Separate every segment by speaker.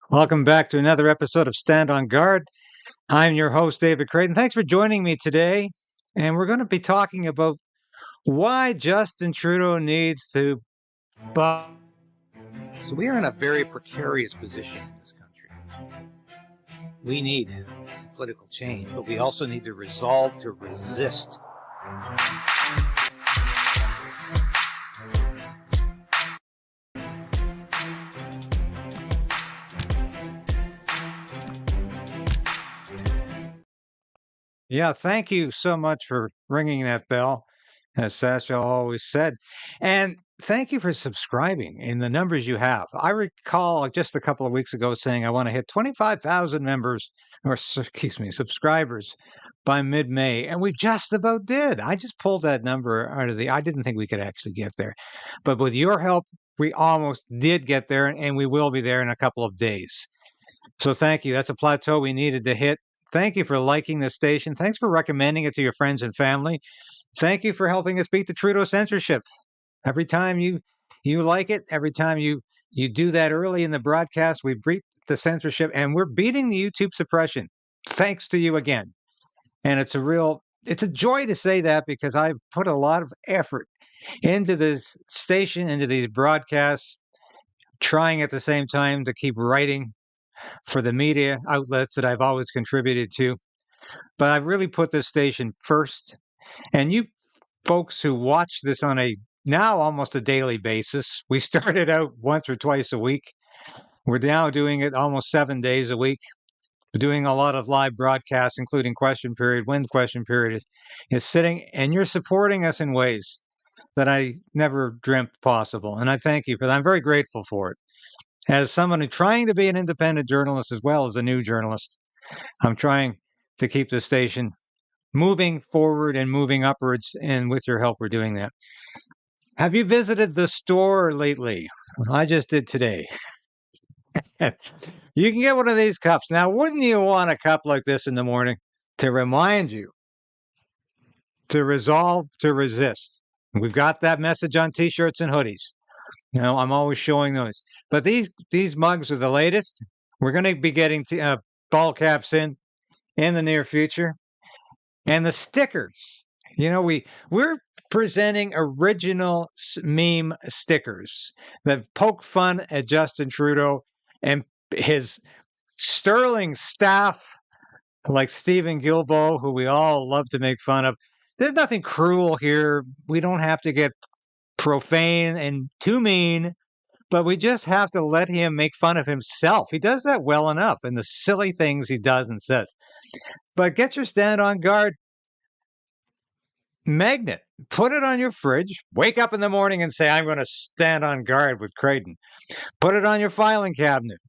Speaker 1: Welcome back to another episode of Stand on Guard. I'm your host, David Crayden. Thanks for joining me today. And we're going to be talking about why Justin Trudeau needs to.
Speaker 2: So we are in a very precarious position in this country. We need political change, but we also need to resolve to resist.
Speaker 1: Yeah, thank you so much for ringing that bell, as Sasha always said. And thank you for subscribing in the numbers you have. I recall just a couple of weeks ago saying I want to hit 25,000 members, or excuse me, subscribers by mid-May, and we just about did. I just pulled that number out of I didn't think we could actually get there. But with your help, we almost did get there, and we will be there in a couple of days. So thank you. That's a plateau we needed to hit. Thank you for liking the station. Thanks for recommending it to your friends and family. Thank you for helping us beat the Trudeau censorship. Every time you like it, every time you do that early in the broadcast, we beat the censorship, and we're beating the YouTube suppression. Thanks to you again. And it's a joy to say that because I've put a lot of effort into this station, into these broadcasts, trying at the same time to keep writing for the media outlets that I've always contributed to. But I've really put this station first. And you folks who watch this on a now almost a daily basis, we started out once or twice a week. We're now doing it almost 7 days a week. We're doing a lot of live broadcasts, including question period, when question period is sitting, and you're supporting us in ways that I never dreamt possible. And I thank you for that. I'm very grateful for it. As someone who's trying to be an independent journalist as well as a new journalist, I'm trying to keep the station moving forward and moving upwards. And with your help, we're doing that. Have you visited the store lately? I just did today. You can get one of these cups. Now, wouldn't you want a cup like this in the morning to remind you to resolve to resist? We've got that message on t-shirts and hoodies. I'm always showing those. But these mugs are the latest. We're going to be getting ball caps in the near future. And the stickers. We're presenting original meme stickers that poke fun at Justin Trudeau and his sterling staff like Stephen Guilbeault, who we all love to make fun of. There's nothing cruel here. We don't have to get profane and too mean, but we just have to let him make fun of himself. He does that well enough in the silly things he does and says. But get your Stand on Guard magnet, put it on your fridge, wake up in the morning and say, I'm going to stand on guard with Crayden. Put it on your filing cabinet,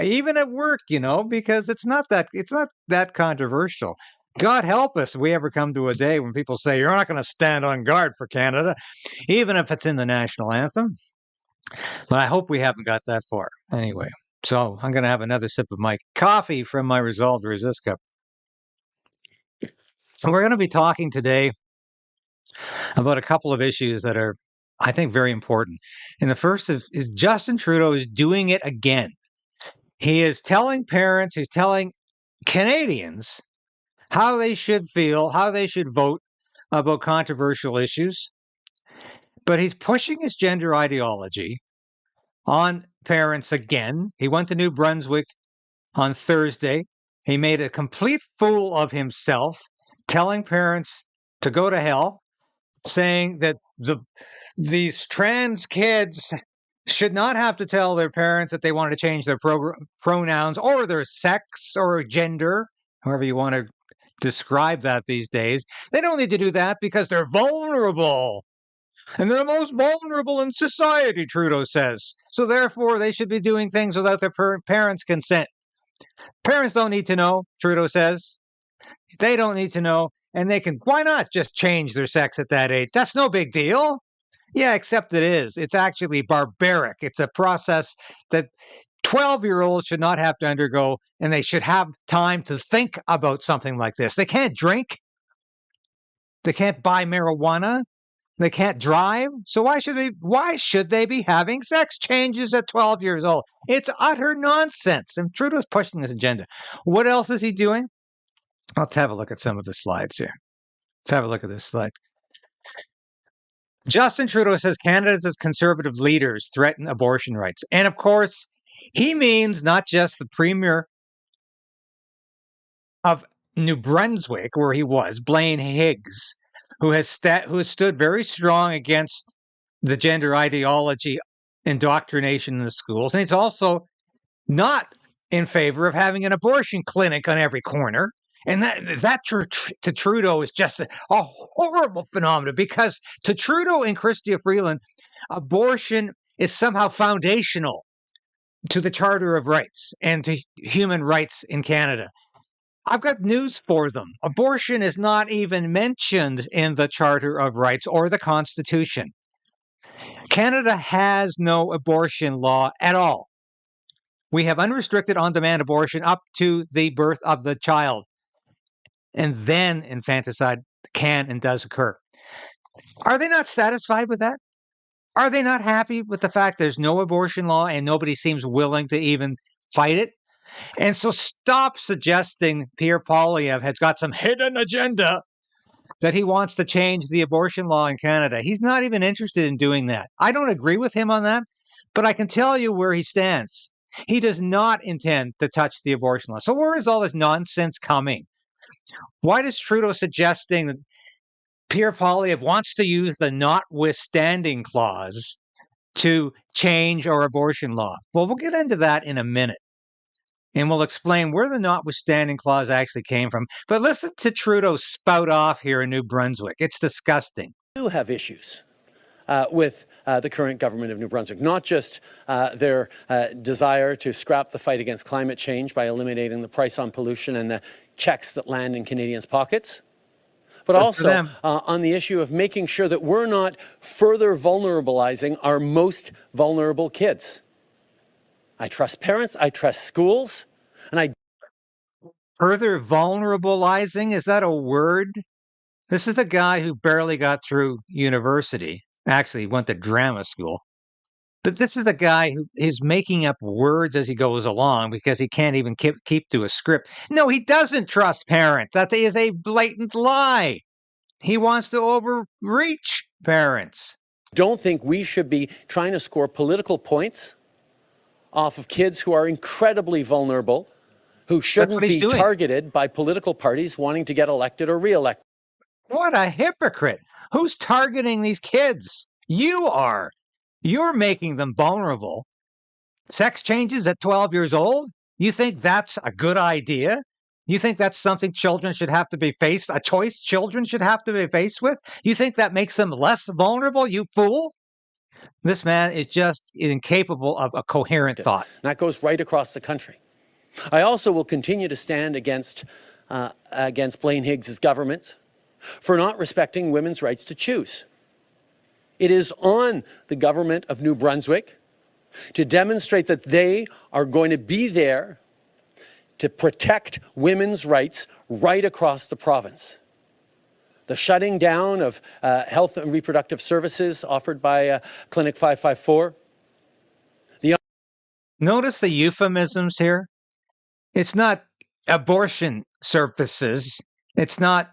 Speaker 1: even at work, because it's not that controversial. God help us if we ever come to a day when people say, you're not going to stand on guard for Canada, even if it's in the national anthem. But I hope we haven't got that far. Anyway, so I'm going to have another sip of my coffee from my Resolve to Resist cup. We're going to be talking today about a couple of issues that are, I think, very important. And the first is Justin Trudeau is doing it again. He is telling parents, he's telling Canadians how they should feel, how they should vote about controversial issues. But he's pushing his gender ideology on parents again. He went to New Brunswick on Thursday. He made a complete fool of himself, telling parents to go to hell, saying that these trans kids should not have to tell their parents that they want to change their pronouns or their sex or gender, however you want to describe that these days. They don't need to do that because they're vulnerable. And they're the most vulnerable in society, Trudeau says. So therefore, they should be doing things without their parents' consent. Parents don't need to know, Trudeau says. They don't need to know. And why not just change their sex at that age? That's no big deal. Yeah, except it is. It's actually barbaric. It's a process that 12-year-olds should not have to undergo, and they should have time to think about something like this. They can't drink. They can't buy marijuana. They can't drive. So why should they be having sex changes at 12 years old? It's utter nonsense. And Trudeau's pushing this agenda. What else is he doing? Let's have a look at some of the slides here. Let's have a look at this slide. Justin Trudeau says Canada's conservative leaders threaten abortion rights. And of course, he means not just the premier of New Brunswick, where he was, Blaine Higgs, who has stood very strong against the gender ideology indoctrination in the schools. And he's also not in favor of having an abortion clinic on every corner. And that to Trudeau is just a horrible phenomenon, because to Trudeau and Chrystia Freeland, abortion is somehow foundational to the Charter of Rights and to human rights in Canada. I've got news for them. Abortion is not even mentioned in the Charter of Rights or the Constitution. Canada has no abortion law at all. We have unrestricted on-demand abortion up to the birth of the child. And then infanticide can and does occur. Are they not satisfied with that? Are they not happy with the fact there's no abortion law and nobody seems willing to even fight it? And so stop suggesting Pierre Poilievre has got some hidden agenda that he wants to change the abortion law in Canada. He's not even interested in doing that. I don't agree with him on that, but I can tell you where he stands. He does not intend to touch the abortion law. So where is all this nonsense coming? Why does Trudeau suggesting that Pierre Poilievre wants to use the notwithstanding clause to change our abortion law? Well, we'll get into that in a minute. And we'll explain where the notwithstanding clause actually came from. But listen to Trudeau spout off here in New Brunswick. It's disgusting.
Speaker 3: We do have issues with the current government of New Brunswick, not just their desire to scrap the fight against climate change by eliminating the price on pollution and the checks that land in Canadians' pockets, but also on the issue of making sure that we're not further vulnerabilizing our most vulnerable kids. I trust parents, I trust schools, and I...
Speaker 1: Further vulnerabilizing? Is that a word? This is the guy who barely got through university. Actually, went to drama school. But this is the guy who is making up words as he goes along because he can't even keep to a script. No, he doesn't trust parents. That is a blatant lie. He wants to overreach parents.
Speaker 3: Don't think we should be trying to score political points off of kids who are incredibly vulnerable, who shouldn't be targeted by political parties wanting to get elected or re-elected.
Speaker 1: What a hypocrite. Who's targeting these kids? You are. You're making them vulnerable. Sex changes at 12 years old? You think that's a good idea? You think that's something children should have to be faced, a choice children should have to be faced with? You think that makes them less vulnerable, you fool? This man is just incapable of a coherent thought.
Speaker 3: That goes right across the country. I also will continue to stand against Blaine Higgs' government for not respecting women's rights to choose. It is on the government of New Brunswick to demonstrate that they are going to be there to protect women's rights right across the province. The shutting down of health and reproductive services offered by Clinic 554.
Speaker 1: Notice the euphemisms here. It's not abortion services. It's not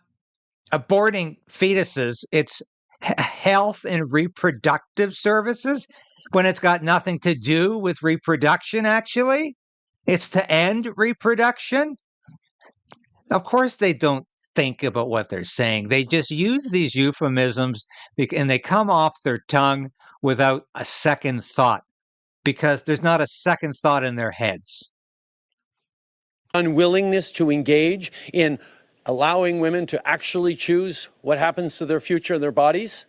Speaker 1: aborting fetuses. It's health and reproductive services, when it's got nothing to do with reproduction, actually. It's to end reproduction. Of course, they don't think about what they're saying. They just use these euphemisms and they come off their tongue without a second thought, because there's not a second thought in their heads.
Speaker 3: Unwillingness to engage in allowing women to actually choose what happens to their future and their bodies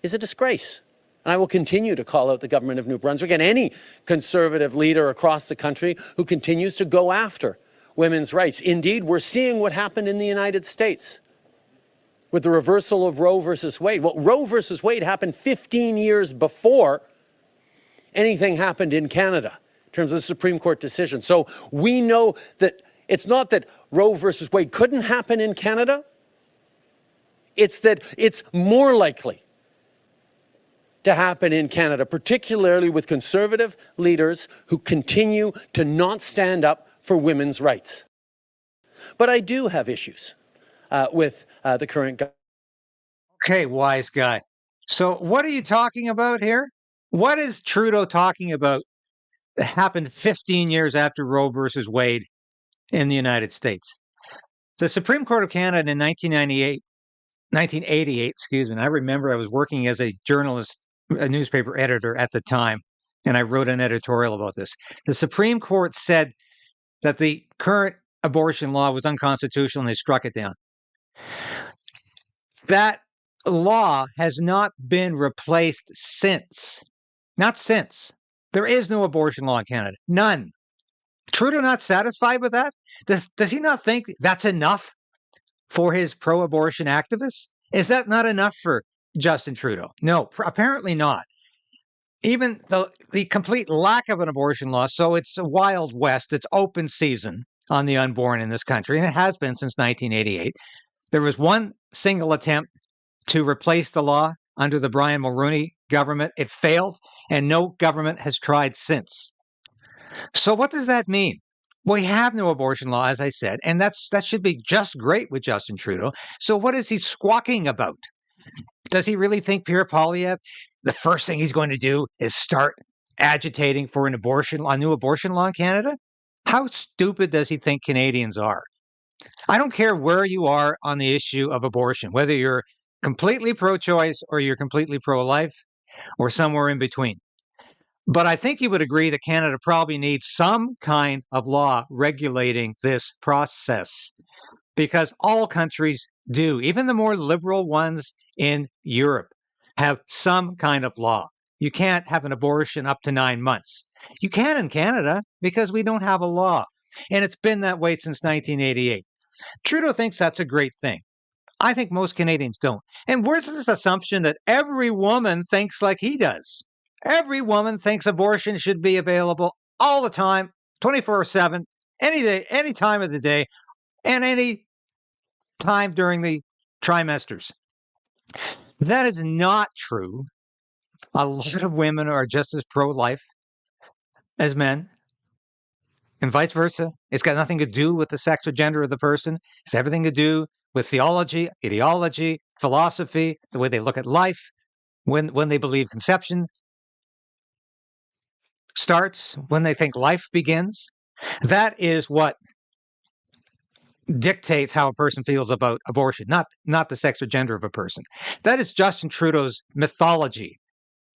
Speaker 3: is a disgrace. And I will continue to call out the government of New Brunswick and any conservative leader across the country who continues to go after women's rights. Indeed, we're seeing what happened in the United States with the reversal of Roe versus Wade. Well, Roe versus Wade happened 15 years before anything happened in Canada in terms of the Supreme Court decision. So we know that it's not that Roe versus Wade couldn't happen in Canada. It's that it's more likely to happen in Canada, particularly with Conservative leaders who continue to not stand up for women's rights. But I do have issues with the current government.
Speaker 1: Okay, wise guy. So what are you talking about here? What is Trudeau talking about that happened 15 years after Roe versus Wade in the United States? The Supreme Court of Canada in 1988, excuse me. And I remember I was working as a journalist, a newspaper editor at the time, and I wrote an editorial about this. The Supreme Court said that the current abortion law was unconstitutional and they struck it down. That law has not been replaced since. Not since. There is no abortion law in Canada. None. Trudeau not satisfied with that? Does he not think that's enough for his pro-abortion activists? Is that not enough for Justin Trudeau? No, apparently not. Even the complete lack of an abortion law, so it's a Wild West, it's open season on the unborn in this country, and it has been since 1988. There was one single attempt to replace the law under the Brian Mulroney government. It failed, and no government has tried since. So what does that mean? We have no abortion law, as I said, and that should be just great with Justin Trudeau. So what is he squawking about? Does he really think Pierre Poilievre, the first thing he's going to do is start agitating for a new abortion law in Canada? How stupid does he think Canadians are? I don't care where you are on the issue of abortion, whether you're completely pro-choice or you're completely pro-life or somewhere in between. But I think you would agree that Canada probably needs some kind of law regulating this process because all countries do. Even the more liberal ones in Europe have some kind of law. You can't have an abortion up to 9 months. You can in Canada because we don't have a law. And it's been that way since 1988. Trudeau thinks that's a great thing. I think most Canadians don't. And where's this assumption that every woman thinks like he does? Every woman thinks abortion should be available all the time, 24/7, any day, any time of the day, and any time during the trimesters. That is not true. A lot of women are just as pro-life as men, and vice versa. It's got nothing to do with the sex or gender of the person. It's everything to do with theology, ideology, philosophy, the way they look at life, when they believe conception starts, when they think life begins. That is what dictates how a person feels about abortion, not the sex or gender of a person. That is Justin Trudeau's mythology,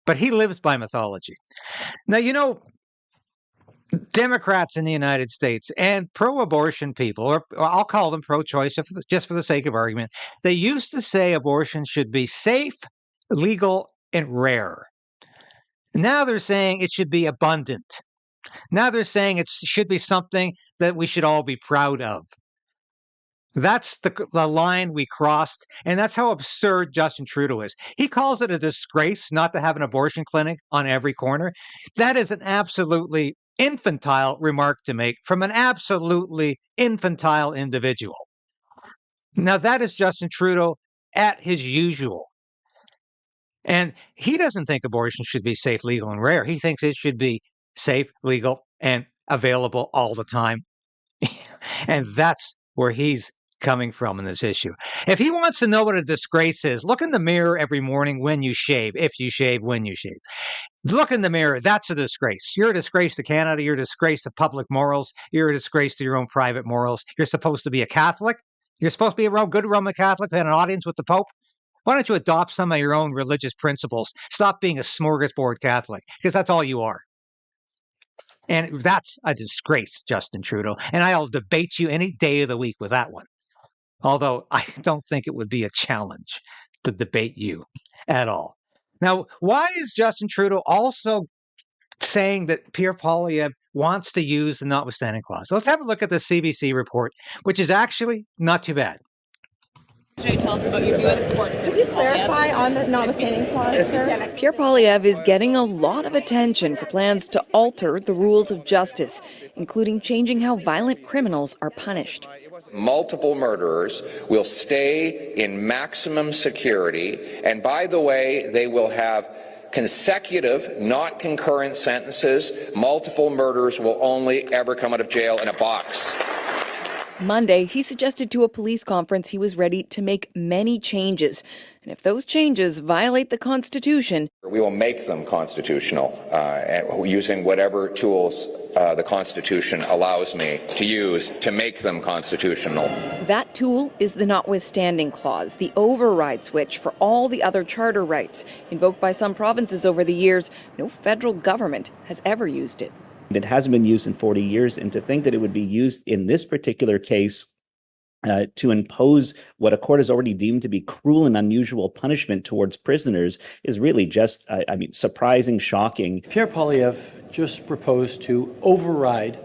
Speaker 1: but he lives by mythology. Now, Democrats in the United States and pro-abortion people, or I'll call them pro-choice just for the sake of argument, they used to say abortion should be safe, legal, and rare. Now they're saying it should be abundant. Now they're saying it should be something that we should all be proud of. That's the line we crossed, and that's how absurd Justin Trudeau is. He calls it a disgrace not to have an abortion clinic on every corner. That is an absolutely infantile remark to make from an absolutely infantile individual. Now, that is Justin Trudeau at his usual. And he doesn't think abortion should be safe, legal, and rare. He thinks it should be safe, legal, and available all the time. And that's where he's coming from in this issue. If he wants to know what a disgrace is, look in the mirror every morning when you shave, if you shave, when you shave. Look in the mirror. That's a disgrace. You're a disgrace to Canada. You're a disgrace to public morals. You're a disgrace to your own private morals. You're supposed to be a Catholic. You're supposed to be a good Roman Catholic who had an audience with the Pope. Why don't you adopt some of your own religious principles? Stop being a smorgasbord Catholic, because that's all you are. And that's a disgrace, Justin Trudeau. And I'll debate you any day of the week with that one. Although I don't think it would be a challenge to debate you at all. Now, why is Justin Trudeau also saying that Pierre Poilievre wants to use the notwithstanding clause? So let's have a look at the CBC report, which is actually not too bad.
Speaker 4: yesterday. Tell us about your view of the court.
Speaker 5: Could you clarify on the notwithstanding clause, sir?
Speaker 6: Pierre Poilievre is getting a lot of attention for plans to alter the rules of justice, including changing how violent criminals are punished.
Speaker 7: Multiple murderers will stay in maximum security, and by the way, they will have consecutive, not concurrent sentences. Multiple murderers will only ever come out of jail in a box.
Speaker 6: Monday, he suggested to a police conference he was ready to make many changes. And if those changes violate the Constitution,
Speaker 7: we will make them constitutional using whatever tools the Constitution allows me to use to make them constitutional.
Speaker 6: That tool is the notwithstanding clause, the override switch for all the other charter rights. Invoked by some provinces over the years, no federal government has ever used it.
Speaker 8: It hasn't been used in 40 years, and to think that it would be used in this particular case to impose what a court has already deemed to be cruel and unusual punishment towards prisoners is really just, surprising, shocking.
Speaker 3: Pierre Poilievre just proposed to override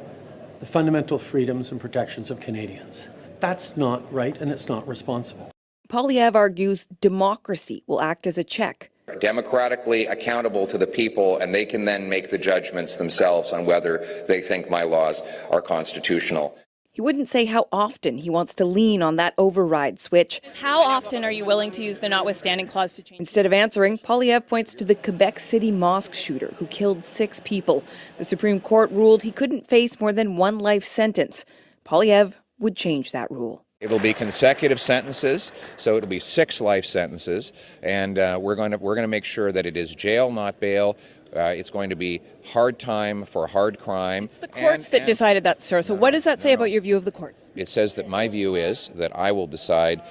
Speaker 3: the fundamental freedoms and protections of Canadians. That's not right, and it's not responsible.
Speaker 6: Poilievre argues democracy will act as a check.
Speaker 7: Democratically accountable to the people, and they can then make the judgments themselves on whether they think my laws are constitutional.
Speaker 6: He wouldn't say how often he wants to lean on that override switch.
Speaker 4: How often are you willing to use the notwithstanding clause to change?
Speaker 6: Instead of answering, Poilievre points to the Quebec City mosque shooter who killed 6 people. The Supreme Court ruled he couldn't face more than 1 life sentence. Poilievre would change that rule.
Speaker 7: It will be consecutive sentences, so it'll be 6 life sentences, and we're going to make sure that it is jail, not bail. It's going to be hard time for hard crime.
Speaker 4: It's the courts that decided that, sir. So what does that say about your view of the courts?
Speaker 7: It says that my view is that I will decide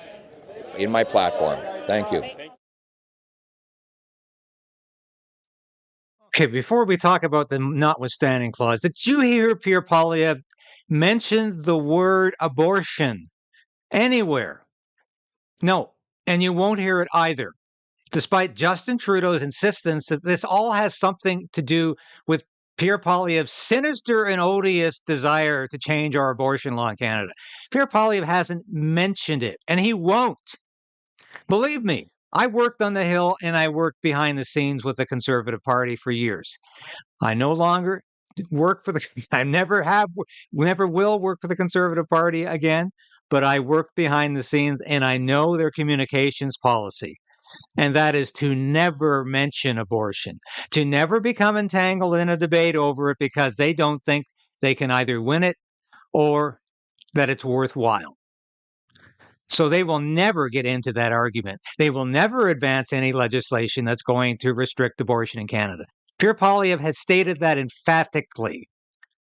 Speaker 7: in my platform. Thank you.
Speaker 1: Okay, before we talk about the notwithstanding clause, did you hear Pierre Poilievre mention the word abortion anywhere? No, and you won't hear it either, despite Justin Trudeau's insistence that this all has something to do with Pierre Poilievre's sinister and odious desire to change our abortion law in Canada. Pierre Poilievre hasn't mentioned it, and he won't. Believe me, I worked on the Hill and I worked behind the scenes with the Conservative Party for years. I no longer work for I never will work for the Conservative Party again, but I work behind the scenes and I know their communications policy. And that is to never mention abortion, to never become entangled in a debate over it because they don't think they can either win it or that it's worthwhile. So they will never get into that argument. They will never advance any legislation that's going to restrict abortion in Canada. Pierre Poilievre has stated that emphatically.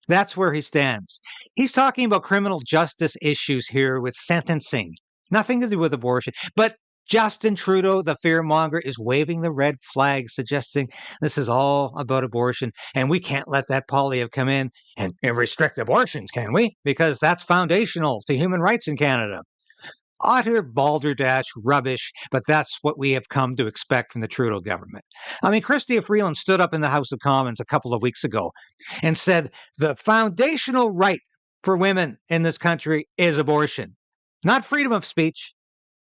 Speaker 1: That's where he stands. He's talking about criminal justice issues here with sentencing, nothing to do with abortion. But Justin Trudeau, the fearmonger, is waving the red flag, suggesting this is all about abortion. And we can't let that Poilievre come in and restrict abortions, can we? Because that's foundational to human rights in Canada. Utter balderdash rubbish, but that's what we have come to expect from the Trudeau government. I mean, Chrystia Freeland stood up in the House of Commons a couple of weeks ago and said the foundational right for women in this country is abortion, not freedom of speech,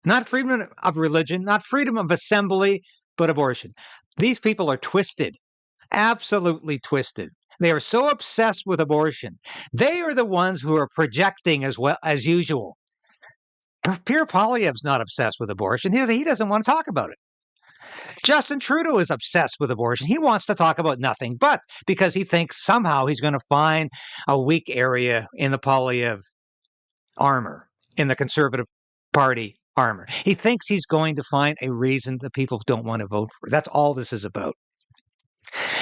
Speaker 1: not freedom of religion, not freedom of assembly, but abortion. These people are twisted, absolutely twisted. They are so obsessed with abortion. They are the ones who are projecting as well as usual. Pierre Poilievre's not obsessed with abortion. He doesn't want to talk about it. Justin Trudeau is obsessed with abortion. He wants to talk about nothing but because he thinks somehow he's going to find a weak area in the Poilievre armor, in the Conservative Party armor. He thinks he's going to find a reason that people don't want to vote for. That's all this is about.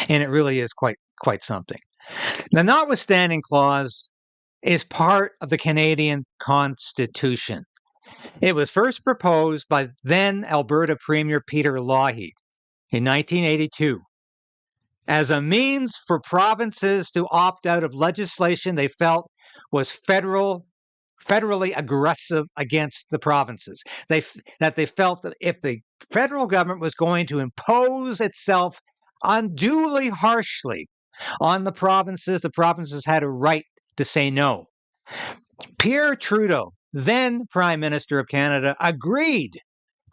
Speaker 1: And it really is quite something. The notwithstanding clause is part of the Canadian Constitution. It was first proposed by then Alberta Premier Peter Lougheed in 1982 as a means for provinces to opt out of legislation they felt was federally aggressive against the provinces. They felt that if the federal government was going to impose itself unduly harshly on the provinces had a right to say no. Pierre Trudeau then Prime Minister of Canada, agreed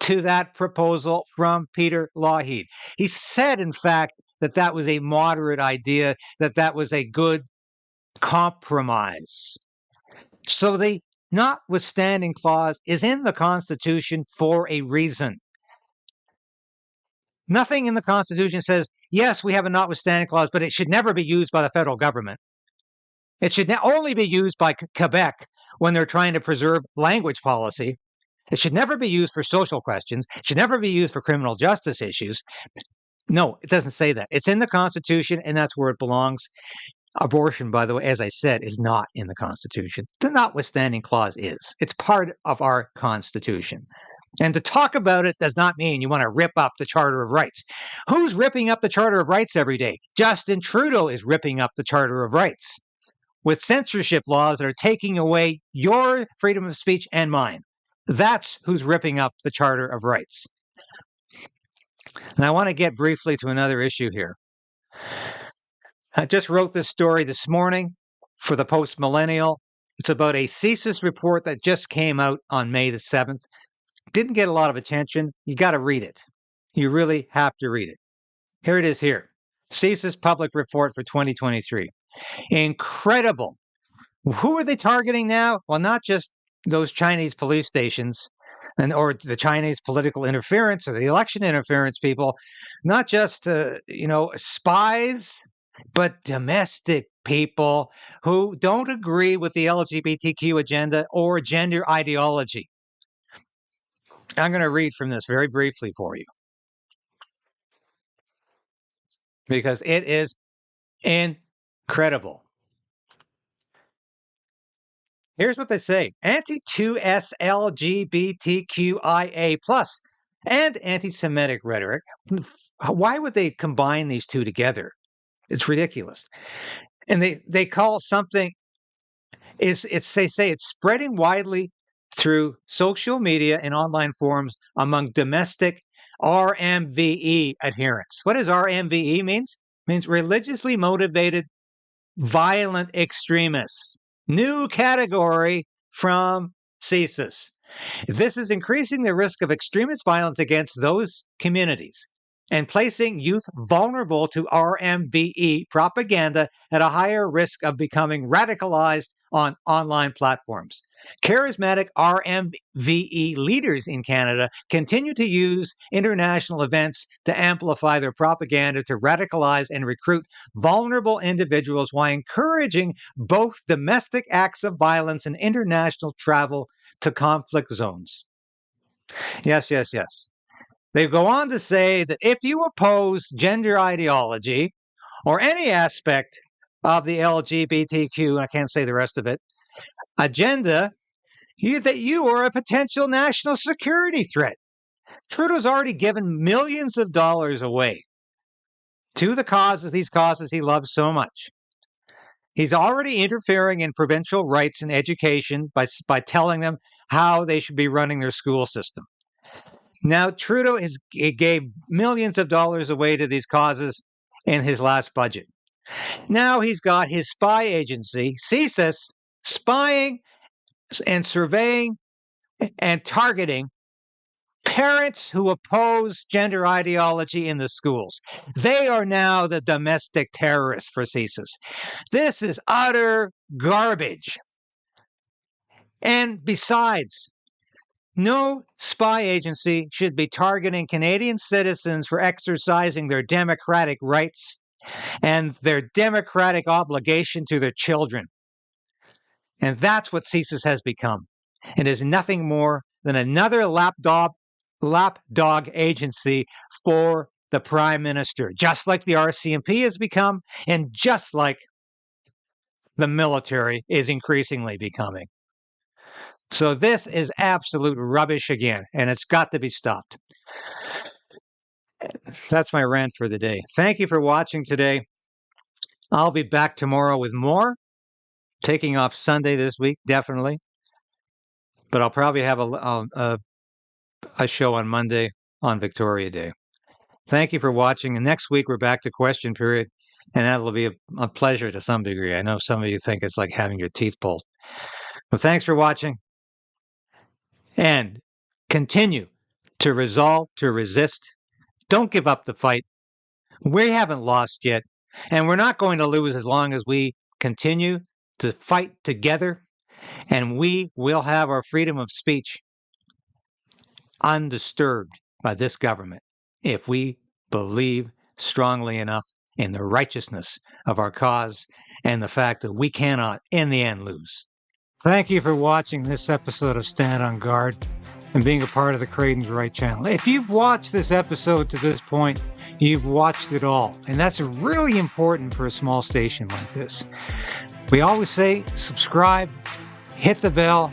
Speaker 1: to that proposal from Peter Lougheed. He said, in fact, that that was a moderate idea, that that was a good compromise. So the notwithstanding clause is in the Constitution for a reason. Nothing in the Constitution says, yes, we have a notwithstanding clause, but it should never be used by the federal government. It should only be used by Quebec when they're trying to preserve language policy. It should never be used for social questions. It should never be used for criminal justice issues. No, it doesn't say that. It's in the Constitution, and that's where it belongs. Abortion, by the way, as I said, is not in the Constitution. The notwithstanding clause is. It's part of our Constitution. And to talk about it does not mean you want to rip up the Charter of Rights. Who's ripping up the Charter of Rights every day? Justin Trudeau is ripping up the Charter of Rights with censorship laws that are taking away your freedom of speech and mine. That's who's ripping up the Charter of Rights. And I want to get briefly to another issue here. I just wrote this story this morning for the Post Millennial. It's about a CSIS report that just came out on May the 7th. Didn't get a lot of attention. You got to read it. You really have to read it. Here it is here. CSIS Public Report for 2023. Incredible. Who are they targeting now? Well, not just those Chinese police stations or the Chinese political interference or the election interference people, not just spies, but domestic people who don't agree with the LGBTQ agenda or gender ideology. I'm going to read from this very briefly for you because it is incredible. Here's what they say. Anti-2S LGBTQIA+ and anti-Semitic rhetoric. Why would they combine these two together? It's ridiculous. And they call something, they say it's spreading widely through social media and online forums among domestic RMVE adherents. What does RMVE means? It means religiously motivated violent extremists. New category from CSIS. This is increasing the risk of extremist violence against those communities and placing youth vulnerable to RMVE propaganda at a higher risk of becoming radicalized on online platforms. Charismatic RMVE leaders in Canada continue to use international events to amplify their propaganda to radicalize and recruit vulnerable individuals while encouraging both domestic acts of violence and international travel to conflict zones. Yes. They go on to say that if you oppose gender ideology or any aspect of the LGBTQ, I can't say the rest of it, agenda, that you are a potential national security threat. Trudeau's already given millions of dollars away to these causes he loves so much. He's already interfering in provincial rights and education by telling them how they should be running their school system. Now, Trudeau gave millions of dollars away to these causes in his last budget. Now he's got his spy agency, CSIS, spying and surveying and targeting parents who oppose gender ideology in the schools. They are now the domestic terrorists for CSIS. This is utter garbage. And besides, no spy agency should be targeting Canadian citizens for exercising their democratic rights and their democratic obligation to their children. And that's what CSIS has become. It is nothing more than another lapdog agency for the Prime Minister, just like the RCMP has become, and just like the military is increasingly becoming. So this is absolute rubbish again, and it's got to be stopped. That's my rant for the day. Thank you for watching today. I'll be back tomorrow with more. Taking off Sunday this week, definitely. But I'll probably have a show on Monday on Victoria Day. Thank you for watching. And next week, we're back to question period. And that'll be a pleasure to some degree. I know some of you think it's like having your teeth pulled. But thanks for watching. and continue to resolve to resist. Don't give up the fight. We haven't lost yet, and we're not going to lose as long as we continue to fight together, and we will have our freedom of speech undisturbed by this government if we believe strongly enough in the righteousness of our cause and the fact that we cannot, in the end, lose. Thank you for watching this episode of Stand on Guard and being a part of the KRAYDEN'S Right channel. If you've watched this episode to this point, you've watched it all. And that's really important for a small station like this. We always say subscribe, hit the bell,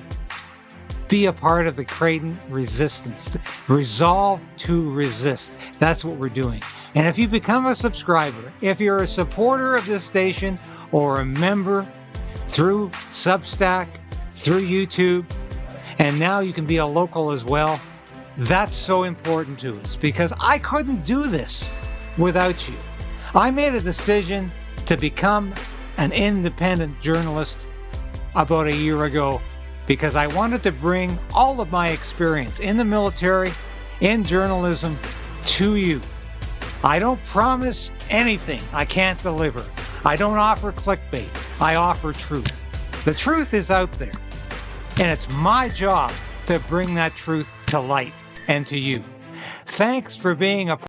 Speaker 1: be a part of the KRAYDEN resistance. Resolve to resist. That's what we're doing. And if you become a subscriber, if you're a supporter of this station or a member through Substack, through YouTube, and now you can be a local as well, that's so important to us because I couldn't do this without you. I made a decision to become an independent journalist about a year ago because I wanted to bring all of my experience in the military, in journalism, to you. I don't promise anything I can't deliver. I don't offer clickbait. I offer truth. The truth is out there, and it's my job to bring that truth to light and to you. Thanks for being a